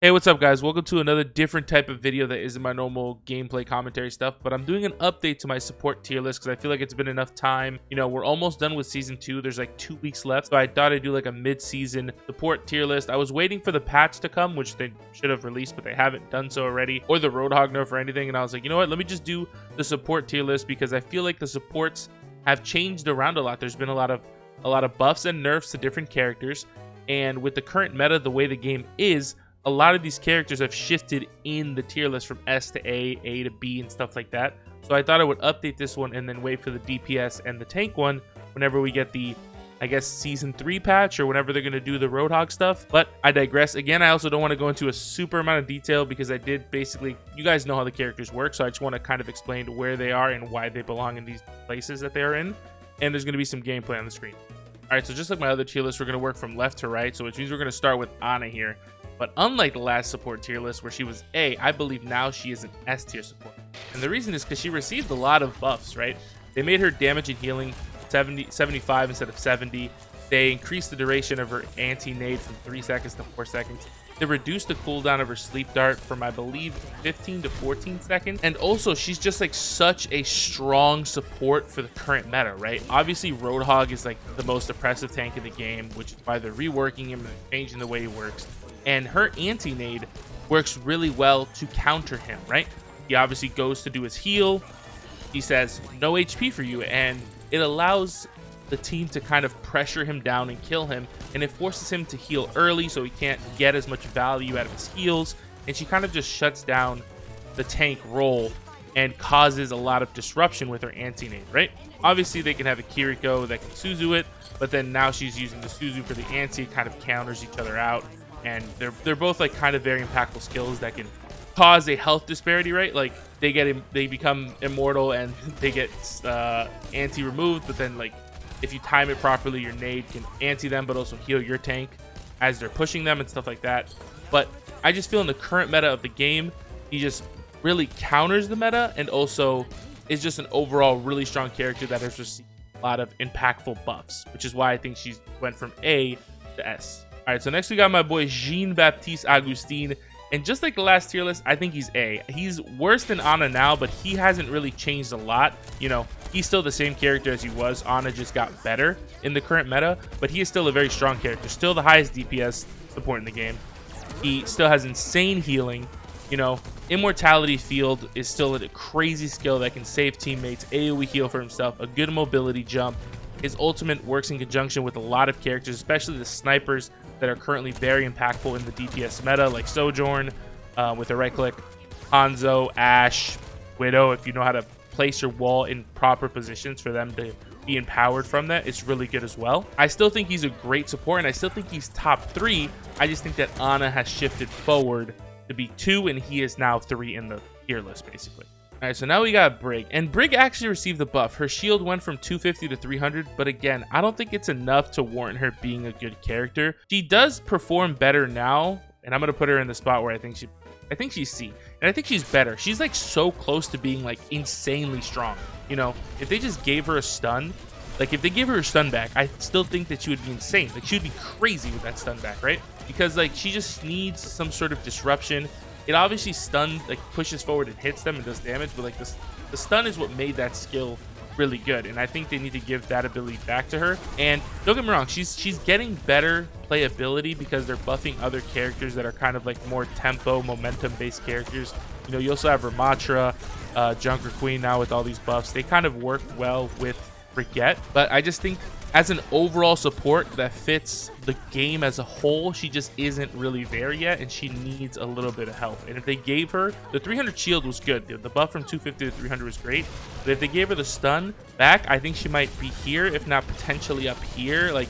Hey, what's up, guys? Welcome to another different type of video that isn't my normal gameplay commentary stuff, but I'm doing an update to my support tier list because I feel like it's been enough time. You know, we're almost done with season 2. There's like 2 weeks left, so I thought I'd do like a mid-season support tier list. I was waiting for the patch to come, which they should have released, but they haven't done so already, or the Roadhog nerf or anything, and I was like, you know what? Let me just do the support tier list because I feel like the supports have changed around a lot. There's been a lot of buffs and nerfs to different characters, and with the current meta, the way the game is, a lot of these characters have shifted in the tier list from S to A to B, and stuff like that. So I thought I would update this one and then wait for the DPS and the tank one whenever we get the, I guess, season 3 patch or whenever they're going to do the Roadhog stuff. But I digress. Again, I also don't want to go into a super amount of detail because I did basically, you guys know how the characters work. So I just want to kind of explain where they are and why they belong in these places that they are in. And there's going to be some gameplay on the screen. All right, so just like my other tier list, we're going to work from left to right. So which means we're going to start with Ana here. But unlike the last support tier list where she was A, I believe now she is an S tier support. And the reason is because she received a lot of buffs, right? They made her damage and healing 75 instead of 70. They increased the duration of her anti-nade from 3 seconds to 4 seconds. They reduced the cooldown of her sleep dart from, I believe, 15 to 14 seconds. And also, she's just like such a strong support for the current meta, right? Obviously, Roadhog is like the most oppressive tank in the game, which is why they're reworking him and changing the way he works. And her anti-nade works really well to counter him, right? He obviously goes to do his heal. He says, no HP for you. And it allows the team to kind of pressure him down and kill him. And it forces him to heal early so he can't get as much value out of his heals. And she kind of just shuts down the tank role and causes a lot of disruption with her anti-nade, right? Obviously, they can have a Kiriko that can Zuzu it. But then now she's using the Zuzu for the anti. It kind of counters each other out. And they're both like kind of very impactful skills that can cause a health disparity, right? Like they become immortal and they get anti removed, but then like if you time it properly, your nade can anti them but also heal your tank as they're pushing them and stuff like that. But I just feel in the current meta of the game, he just really counters the meta and also is just an overall really strong character that has received a lot of impactful buffs, which is why I think she went from A to S. All right, so next we got my boy Jean-Baptiste Augustine. And just like the last tier list, I think he's A. He's worse than Ana now, but he hasn't really changed a lot. You know, he's still the same character as he was. Ana just got better in the current meta, but he is still a very strong character. Still the highest DPS support in the game. He still has insane healing. You know, Immortality Field is still a crazy skill that can save teammates, AoE heal for himself, a good mobility jump. His ultimate works in conjunction with a lot of characters, especially the snipers that are currently very impactful in the DPS meta, like Sojourn with a right click, Hanzo, Ashe, Widow. If you know how to place your wall in proper positions for them to be empowered from that, it's really good as well. I still think he's a great support, and I still think he's top 3. I just think that Ana has shifted forward to be 2, and he is now 3 in the tier list, basically. All right, so now we got Brig, and Brig actually received the buff. Her shield went from 250 to 300, but again, I don't think it's enough to warrant her being a good character. She does perform better now, and I'm gonna put her in the spot where I think she's C, and I think she's better. She's like so close to being like insanely strong. You know, if they just gave her a stun, like if they gave her a stun back, I still think that she would be insane. Like she would be crazy with that stun back, right? Because like she just needs some sort of disruption. It obviously stuns, like pushes forward and hits them and does damage, but like the stun is what made that skill really good, and I think they need to give that ability back to her. And don't get me wrong, she's getting better playability because they're buffing other characters that are kind of like more tempo, momentum based characters. You know, you also have Ramatra, Junker Queen now with all these buffs. They kind of work well with Brigette, but I just think as an overall support that fits the game as a whole, she just isn't really there yet, and she needs a little bit of help. And if they gave her the 300 shield was good, the buff from 250 to 300 was great, but if they gave her the stun back, I think she might be here, if not potentially up here. Like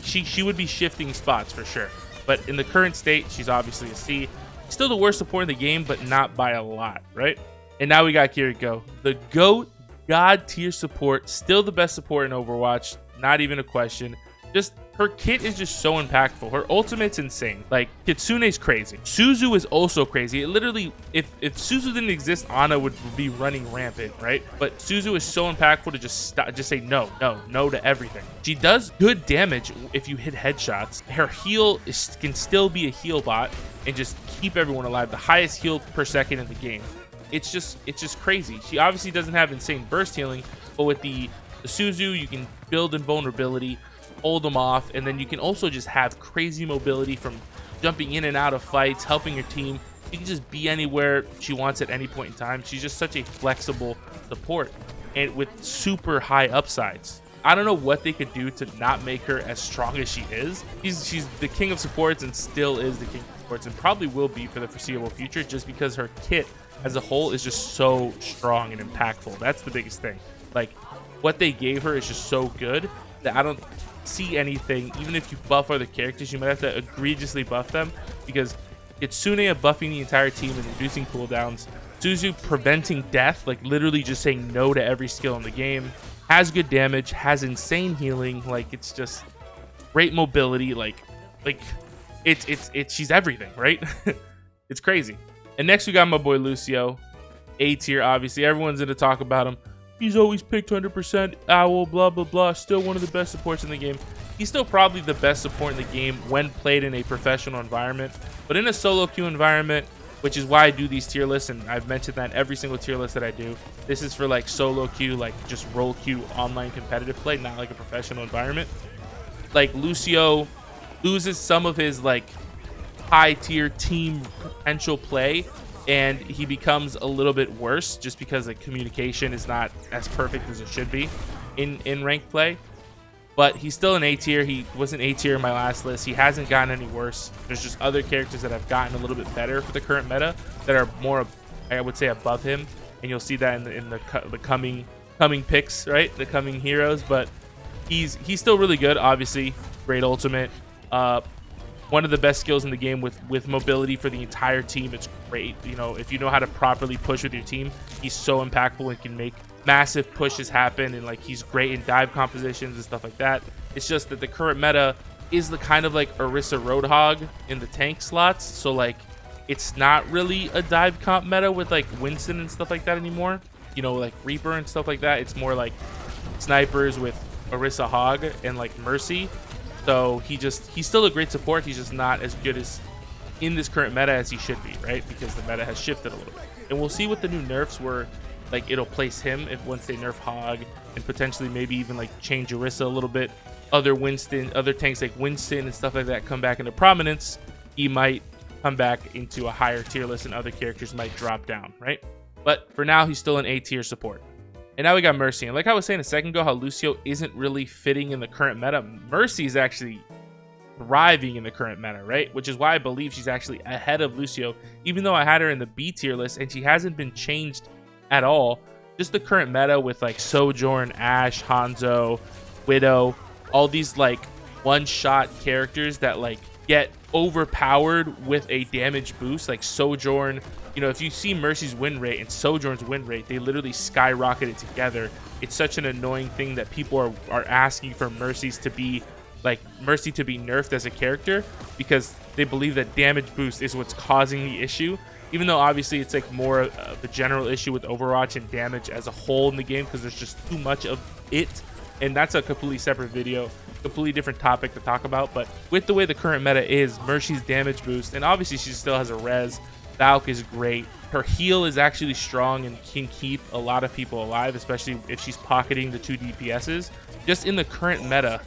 she would be shifting spots for sure. But in the current state, she's obviously a C. Still the worst support in the game, but not by a lot, right? And now we got Kiriko, the GOAT God tier support, still the best support in Overwatch. Not even a question. Just her kit is just so impactful. Her ultimate's insane. Like, Kitsune's crazy. Zuzu is also crazy. It literally, if Zuzu didn't exist, Ana would be running rampant, right? But Zuzu is so impactful to just say no to everything. She does good damage if you hit headshots. Her heal can still be a heal bot and just keep everyone alive. The highest heal per second in the game. It's just crazy. She obviously doesn't have insane burst healing, but with the Zuzu, you can build invulnerability, hold them off, and then you can also just have crazy mobility from jumping in and out of fights, helping your team. She can just be anywhere she wants at any point in time. She's just such a flexible support and with super high upsides. I don't know what they could do to not make her as strong as she is. She's the king of supports and still is the king of supports and probably will be for the foreseeable future, just because her kit as a whole is just so strong and impactful. That's the biggest thing. Like, what they gave her is just so good that I don't see anything. Even if you buff other characters, you might have to egregiously buff them, because Kitsune buffing the entire team and reducing cooldowns, Zuzu preventing death, like literally just saying no to every skill in the game, has good damage, has insane healing, like it's just great mobility, like it's she's everything, right? It's crazy. And next we got my boy Lucio, A tier. Obviously everyone's gonna talk about him. He's always picked 100%, owl, blah, blah, blah. Still one of the best supports in the game. He's still probably the best support in the game when played in a professional environment. But in a solo queue environment, which is why I do these tier lists, and I've mentioned that in every single tier list that I do. This is for like solo queue, like just role queue online competitive play, not like a professional environment. Like, Lucio loses some of his like high tier team potential play, and he becomes a little bit worse just because the communication is not as perfect as it should be in ranked play. But he's still an A tier. He was an A tier in my last list. He hasn't gotten any worse. There's just other characters that have gotten a little bit better for the current meta that are more, I would say, above him, and you'll see that in the coming picks, right? The coming heroes. But he's still really good. Obviously, great ultimate. One of the best skills in the game with mobility for the entire team. It's great. You know, if you know how to properly push with your team, he's so impactful and can make massive pushes happen, and like he's great in dive compositions and stuff like that. It's just that the current meta is the kind of like Orisa Roadhog in the tank slots, so like it's not really a dive comp meta with like Winston and stuff like that anymore, you know, like Reaper and stuff like that. It's more like snipers with Orisa Hog and like Mercy. So he's still a great support. He's just not as good as in this current meta as he should be, right? Because the meta has shifted a little bit, and we'll see what the new nerfs were. Like, it'll place him if once they nerf Hog, and potentially maybe even like change Orisa a little bit. Other tanks like Winston and stuff like that come back into prominence. He might come back into a higher tier list, and other characters might drop down, right? But for now, he's still an A tier support. And now we got Mercy. And like I was saying a second ago, how Lucio isn't really fitting in the current meta, Mercy is actually thriving in the current meta, right? Which is why I believe she's actually ahead of Lucio, even though I had her in the B tier list, and she hasn't been changed at all. Just the current meta with like Sojourn, Ashe, Hanzo, Widow, all these like one-shot characters that like get overpowered with a damage boost. Like Sojourn, you know, if you see Mercy's win rate and Sojourn's win rate, they literally skyrocketed together. It's such an annoying thing that people are asking for Mercy to be nerfed as a character, because they believe that damage boost is what's causing the issue. Even though obviously it's like more of a general issue with Overwatch and damage as a whole in the game, because there's just too much of it. And that's a completely separate video, completely different topic to talk about. But with the way the current meta is, Mercy's damage boost, and obviously she still has a res. Valk is great. Her heal is actually strong and can keep a lot of people alive, especially if she's pocketing the 2 DPSs. Just in the current meta,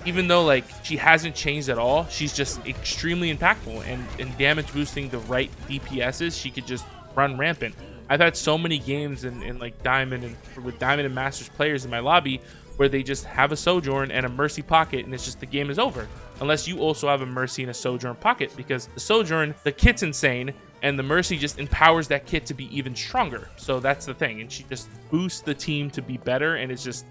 even though like she hasn't changed at all, she's just extremely impactful, and damage boosting the right DPSs, she could just run rampant. I've had so many games in like Diamond and with Diamond and Masters players in my lobby where they just have a Sojourn and a Mercy pocket, and it's just the game is over unless you also have a Mercy and a Sojourn pocket, because the Sojourn, the kit's insane, and the Mercy just empowers that kit to be even stronger. So that's the thing, and she just boosts the team to be better. And it's just,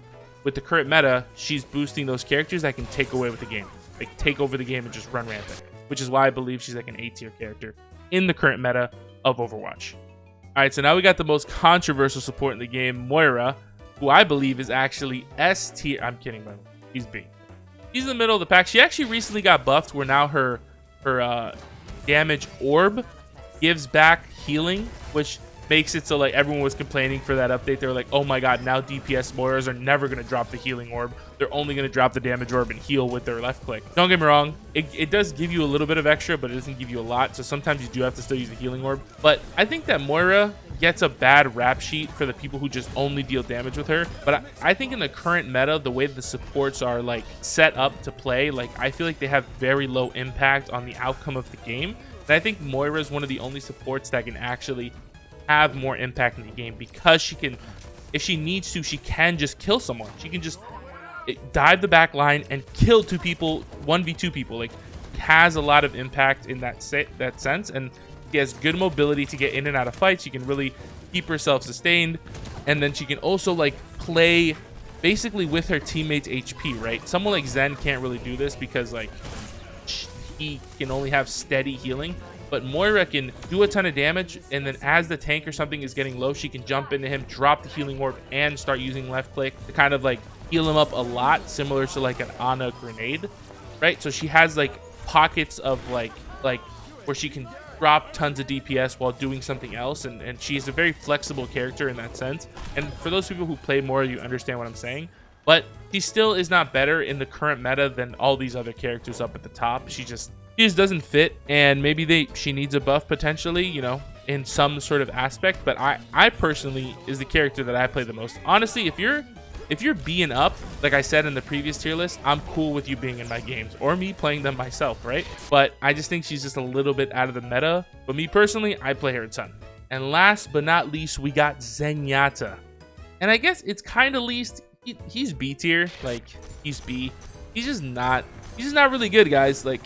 with the current meta, she's boosting those characters that can take away with the game, like take over the game and just run rampant, which is why I believe she's like an A tier character in the current meta of Overwatch. All right, so now we got the most controversial support in the game, Moira, who I believe is actually S tier. I'm kidding, by the way. He's B. She's in the middle of the pack. She actually recently got buffed where now her damage orb gives back healing, which makes it so like everyone was complaining for that update. They were like, oh my god, now DPS Moiras are never going to drop the healing orb. They're only going to drop the damage orb and heal with their left click. Don't get me wrong, it does give you a little bit of extra, but it doesn't give you a lot, so sometimes you do have to still use the healing orb. But I think that Moira gets a bad rap sheet for the people who just only deal damage with her. But I think in the current meta, the way the supports are like set up to play, like I feel like they have very low impact on the outcome of the game. And I think Moira is one of the only supports that can actually have more impact in the game, because she can, if she needs to, she can just kill someone. She can just dive the back line and kill 2 people, 1v2 people. Like, has a lot of impact in that sense, and she has good mobility to get in and out of fights. She can really keep herself sustained, and then she can also like play basically with her teammates' HP, right? Someone like Zen can't really do this because like he can only have steady healing. But Moira can do a ton of damage, and then as the tank or something is getting low, she can jump into him, drop the healing orb, and start using left click to kind of like heal him up a lot, similar to like an Ana grenade, right? So she has like pockets of like where she can drop tons of DPS while doing something else, and she's a very flexible character in that sense. And for those people who play Moira, you understand what I'm saying. But she still is not better in the current meta than all these other characters up at the top. She just doesn't fit, and maybe she needs a buff potentially, you know, in some sort of aspect. But I personally is the character that I play the most. Honestly, if you're being up, like I said in the previous tier list, I'm cool with you being in my games or me playing them myself, right? But I just think she's just a little bit out of the meta. But me personally, I play her a ton. And last but not least, we got Zenyatta. And I guess it's kind of least, he's B tier. Like, he's B. He's just not really good, guys. Like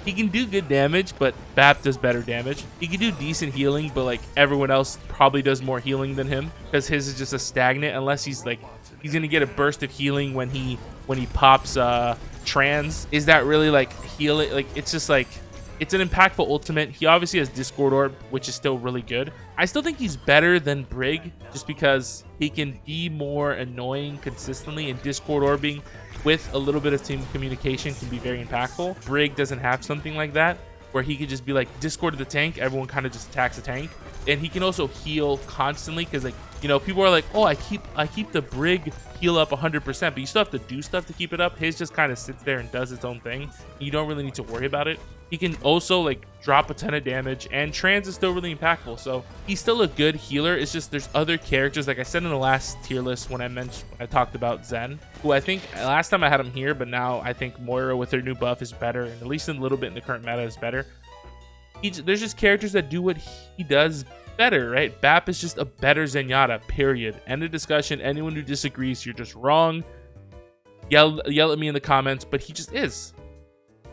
he can do good damage, but BAP does better damage. He can do decent healing, but like everyone else probably does more healing than him, because his is just a stagnant, unless he's gonna get a burst of healing when he pops trans. Is that really like healing? Like, it's just like, it's an impactful ultimate. He obviously has Discord Orb, which is still really good. I still think he's better than Brig, just because he can be more annoying consistently, and Discord Orbing with a little bit of team communication can be very impactful. Brig doesn't have something like that, where he could just be like, Discord to the tank, everyone kind of just attacks the tank. And he can also heal constantly, because like, you know, people are like, oh, I keep the Brig heal up 100%, but you still have to do stuff to keep it up. His just kind of sits there and does its own thing. You don't really need to worry about it. He can also like drop a ton of damage, and trans is still really impactful. So he's still a good healer. It's just there's other characters, like I said in the last tier list when I talked about Zen, who I think last time I had him here, but now I think Moira with her new buff is better, and at least in a little bit in the current meta is better. There's just characters that do what he does better, right? BAP is just a better Zenyatta, period. End of discussion. Anyone who disagrees, you're just wrong. Yell at me in the comments, but he just is.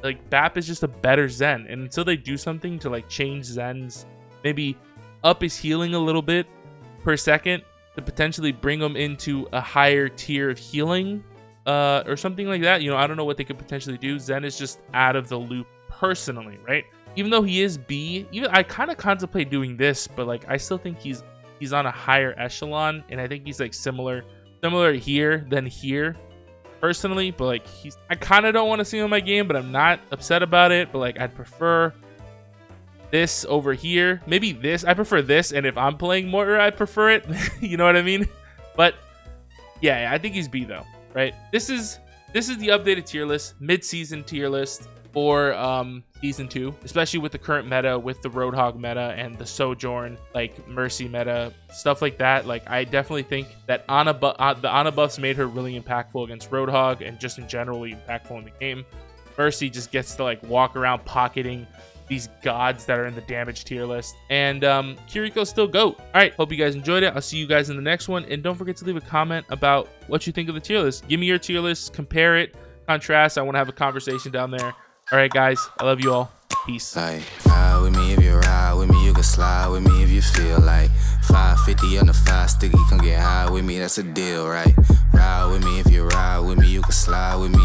Like, BAP is just a better Zen, and until they do something to like change Zen's, maybe up his healing a little bit per second to potentially bring him into a higher tier of healing or something like that, you know, I don't know what they could potentially do. Zen is just out of the loop personally, right? Even though he is B, even I kind of contemplate doing this, but like I still think he's on a higher echelon, and I think he's like similar here than here personally. But like I kind of don't want to see him in my game, but I'm not upset about it. But like I'd prefer this over here. Maybe this. I prefer this, and if I'm playing Moira, I prefer it. You know what I mean? But yeah, I think he's B though, right? This is the updated tier list, mid-season tier list for season 2, especially with the current meta, with the Roadhog meta and the Sojourn like Mercy meta, stuff like that. Like I definitely think that the Ana buffs made her really impactful against Roadhog, and just in general impactful in the game. Mercy just gets to like walk around pocketing these gods that are in the damage tier list, and Kiriko's still GOAT. All right, hope you guys enjoyed it. I'll see you guys in the next one, and don't forget to leave a comment about what you think of the tier list. Give me your tier list, compare it, contrast. I want to have a conversation down there. All right, guys, I love you all. Peace. Like, ride with me if you ride with me, you can slide with me if you feel like 550 on the 5 sticky, come get high with me, that's a deal, right? Ride with me if you ride with me, you can slide with me.